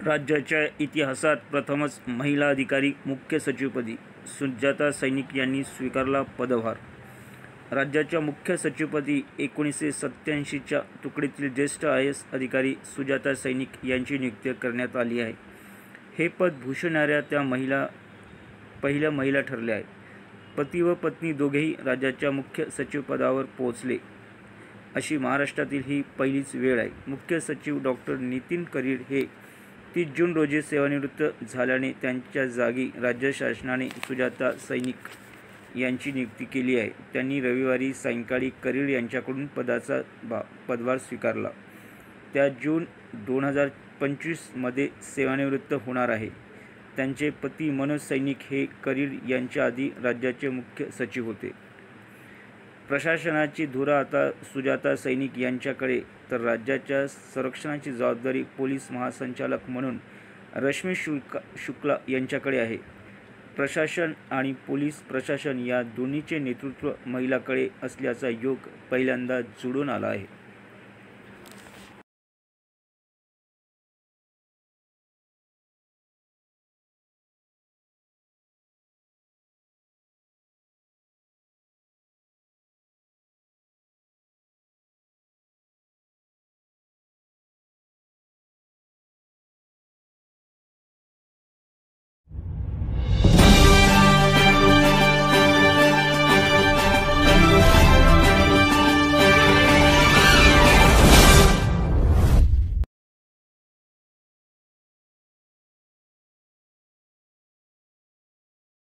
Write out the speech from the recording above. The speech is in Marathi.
राज्याच्या इतिहासात प्रथमच महिला अधिकारी मुख्य सचिवपदी सुजाता सैनिक यांनी स्वीकारला पदभार. राज्याच्या मुख्य सचिवपदी 1987च्या तुकडीतील ज्येष्ठ IAS अधिकारी सुजाता सैनिक यांची नियुक्ती करण्यात आली आहे. हे पद भूषवणाऱ्या त्या पहिल्या महिला ठरल्या आहेत. पती व पत्नी दोघेही राज्याच्या मुख्य सचिवपदावर पोहोचले अशी महाराष्ट्रातील ही पहिलीच वेळ आहे. मुख्य सचिव डॉक्टर नितीन करीड हे 30 जून रोजी सेवानिवृत्त झाल्याने त्यांच्या जागी राज्य शासनाने सुजाता सैनिक यांची नियुक्ती केली आहे. त्यांनी रविवारी सायंकाळी करीड यांच्याकडून पदभार स्वीकारला. त्या जून 2025 मध्ये सेवानिवृत्त होणार आहे. त्यांचे पती मनोज सैनिक हे करीड यांच्या आधी राज्याचे मुख्य सचिव होते. प्रशासनाची धुरा आता सुजाता सैनिक यांच्याकडे, तर राज्याच्या संरक्षणाची जबाबदारी पोलीस महासंचालक म्हणून रश्मी शुक्ला यांच्याकडे आहे. प्रशासन आणि पोलीस प्रशासन या दोन्हीचे नेतृत्व महिलांकडे असल्याचा योग पहिल्यांदा जुळून आला आहे.